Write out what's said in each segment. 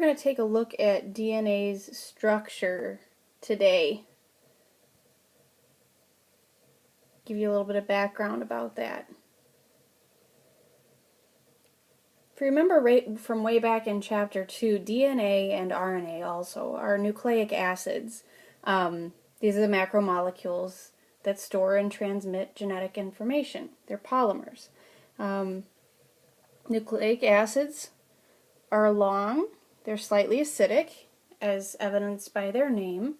We're going to take a look at DNA's structure today. Give you a little bit of background about that. If you remember right from way back in chapter 2, DNA and RNA also are nucleic acids. These are the macromolecules that store and transmit genetic information. They're polymers. Nucleic acids are long. They're slightly acidic, as evidenced by their name.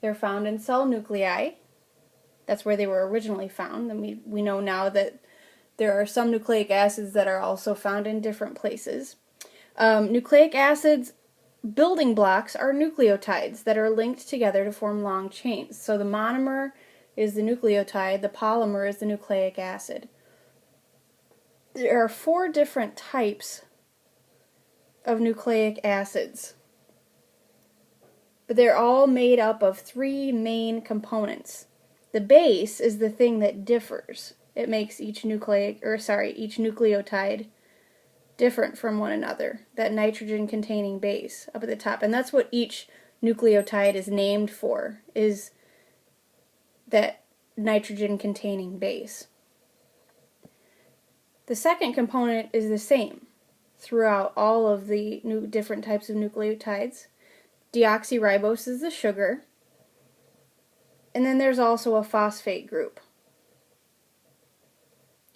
They're found in cell nuclei. That's where they were originally found. And we know now that there are some nucleic acids that are also found in different places. Nucleic acids building blocks are nucleotides that are linked together to form long chains. So the monomer is the nucleotide, the polymer is the nucleic acid. There are 4 different types of nucleic acids, but they're all made up of 3 main components. The base is the thing that differs. It makes each nucleotide different from one another, that nitrogen-containing base up at the top. And that's what each nucleotide is named for, is that nitrogen-containing base. The second component is the same throughout all of the different types of nucleotides. Deoxyribose is the sugar, and then there's also a phosphate group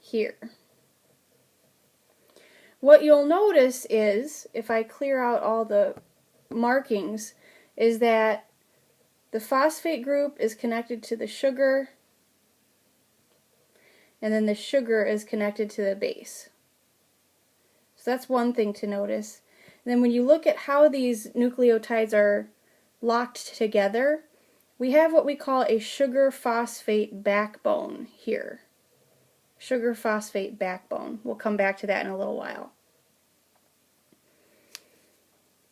here. What you'll notice is, if I clear out all the markings, is that the phosphate group is connected to the sugar, and then the sugar is connected to the base. So that's one thing to notice. And then when you look at how these nucleotides are locked together, we have what we call a sugar-phosphate backbone here. Sugar-phosphate backbone. We'll come back to that in a little while.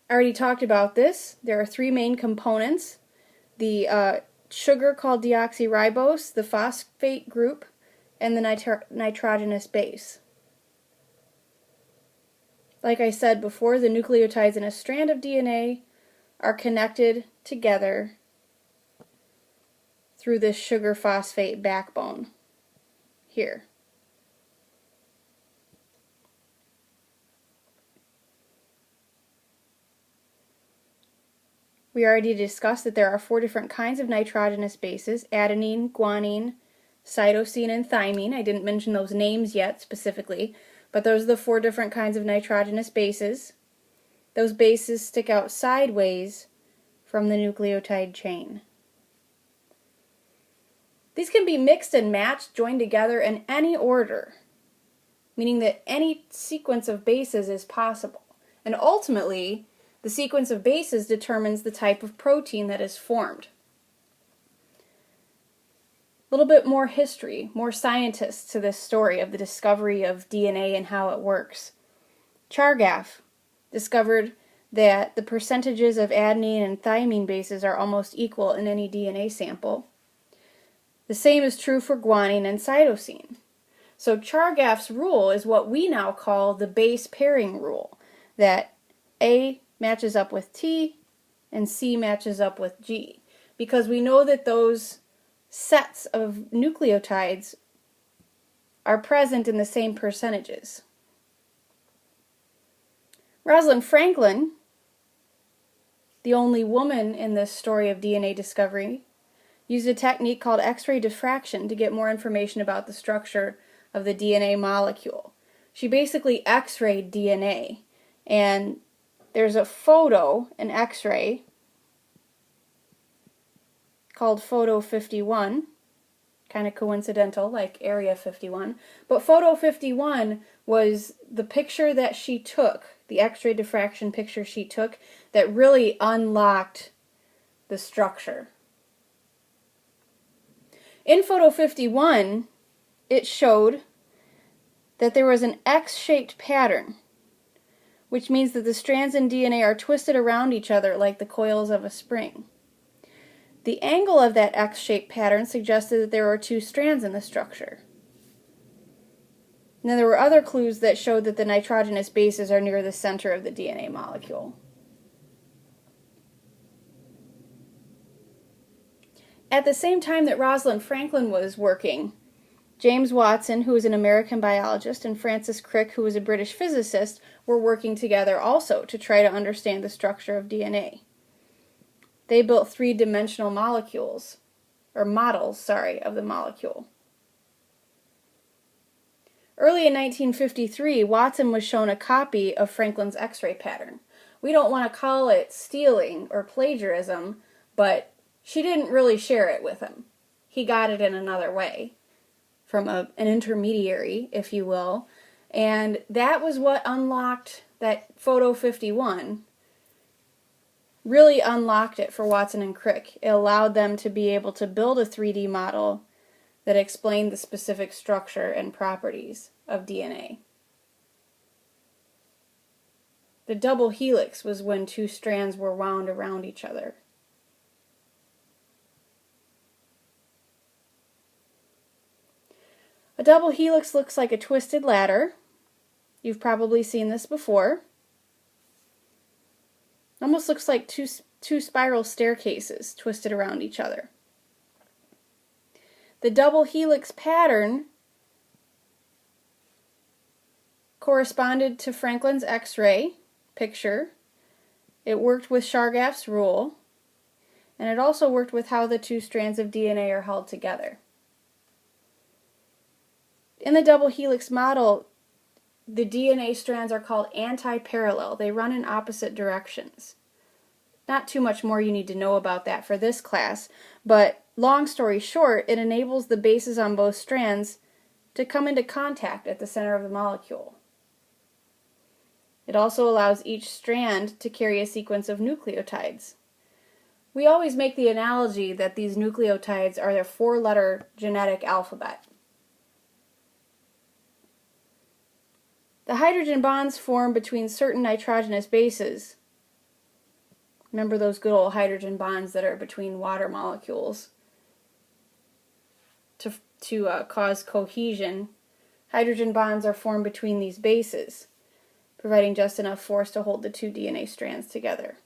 I already talked about this. There are 3 main components. The sugar called deoxyribose, the phosphate group, and the nitrogenous base. Like I said before, the nucleotides in a strand of DNA are connected together through this sugar-phosphate backbone here. We already discussed that there are 4 different kinds of nitrogenous bases: adenine, guanine, cytosine, and thymine. I didn't mention those names yet specifically, but those are the 4 different kinds of nitrogenous bases. Those bases stick out sideways from the nucleotide chain. These can be mixed and matched, joined together in any order, meaning that any sequence of bases is possible. And ultimately, the sequence of bases determines the type of protein that is formed. A little bit more history, more scientists to this story of the discovery of DNA and how it works. Chargaff discovered that the percentages of adenine and thymine bases are almost equal in any DNA sample. The same is true for guanine and cytosine. So Chargaff's rule is what we now call the base pairing rule, that A matches up with T and C matches up with G, because we know that those sets of nucleotides are present in the same percentages. Rosalind Franklin, the only woman in this story of DNA discovery, used a technique called X-ray diffraction to get more information about the structure of the DNA molecule. She basically X-rayed DNA, and there's a photo, an X-ray, called Photo 51, kind of coincidental, like Area 51, but Photo 51 was the picture that she took, the X-ray diffraction picture she took, that really unlocked the structure. In Photo 51, it showed that there was an X-shaped pattern, which means that the strands in DNA are twisted around each other like the coils of a spring. The angle of that X-shaped pattern suggested that there were 2 strands in the structure. And then there were other clues that showed that the nitrogenous bases are near the center of the DNA molecule. At the same time that Rosalind Franklin was working, James Watson, who was an American biologist, and Francis Crick, who was a British physicist, were working together also to try to understand the structure of DNA. They built three-dimensional models, of the molecule. Early in 1953, Watson was shown a copy of Franklin's X-ray pattern. We don't want to call it stealing or plagiarism, but she didn't really share it with him. He got it in another way, from an intermediary, if you will, and that was what unlocked that photo 51, really unlocked it for Watson and Crick. It allowed them to be able to build a 3D model that explained the specific structure and properties of DNA. The double helix was when two strands were wound around each other. A double helix looks like a twisted ladder. You've probably seen this before. Almost looks like two spiral staircases twisted around each other. The double helix pattern corresponded to Franklin's X-ray picture. It worked with Chargaff's rule, and it also worked with how the two strands of DNA are held together. In the double helix model, the DNA strands are called anti-parallel. They run in opposite directions. Not too much more you need to know about that for this class, but long story short, it enables the bases on both strands to come into contact at the center of the molecule. It also allows each strand to carry a sequence of nucleotides. We always make the analogy that these nucleotides are the four-letter genetic alphabet. The hydrogen bonds form between certain nitrogenous bases. Remember those good old hydrogen bonds that are between water molecules to cause cohesion. Hydrogen bonds are formed between these bases, providing just enough force to hold the two DNA strands together.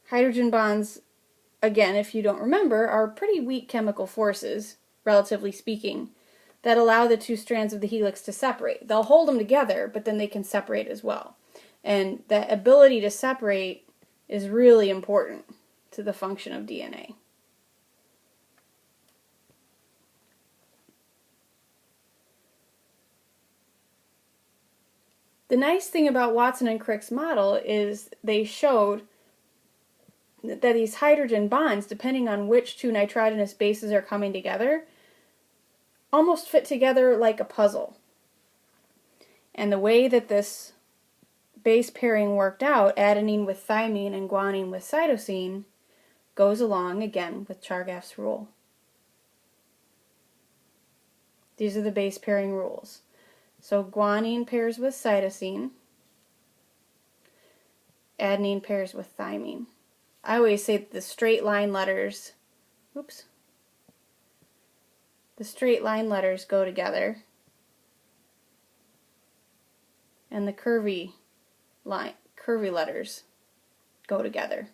Hydrogen bonds, again, if you don't remember, are pretty weak chemical forces, relatively speaking, that allow the two strands of the helix to separate. They'll hold them together, but then they can separate as well. And that ability to separate is really important to the function of DNA. The nice thing about Watson and Crick's model is they showed that these hydrogen bonds, depending on which two nitrogenous bases are coming together, almost fit together like a puzzle. And the way that this base pairing worked out, adenine with thymine and guanine with cytosine, goes along again with Chargaff's rule. These are the base pairing rules. So guanine pairs with cytosine, adenine pairs with thymine. I always say that the straight line letters, the straight line letters go together, and the curvy letters go together.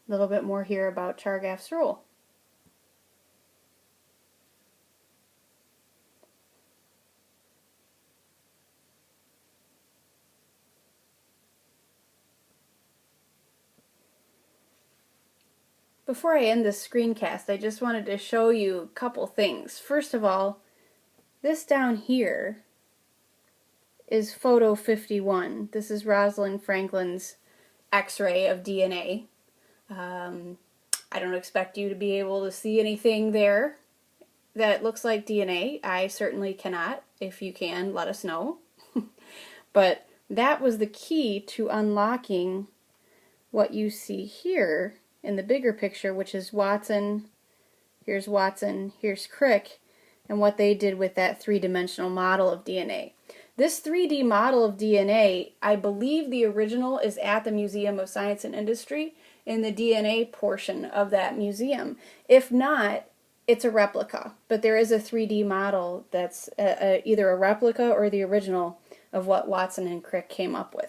A little bit more here about Chargaff's rule. Before I end this screencast, I just wanted to show you a couple things. First of all, this down here is photo 51. This is Rosalind Franklin's X-ray of DNA. I don't expect you to be able to see anything there that looks like DNA. I certainly cannot. If you can, let us know. But that was the key to unlocking what you see here in the bigger picture, which is Watson, here's Crick, and what they did with that three-dimensional model of DNA. This 3D model of DNA, I believe the original is at the Museum of Science and Industry in the DNA portion of that museum. If not, it's a replica, but there is a 3D model that's either a replica or the original of what Watson and Crick came up with.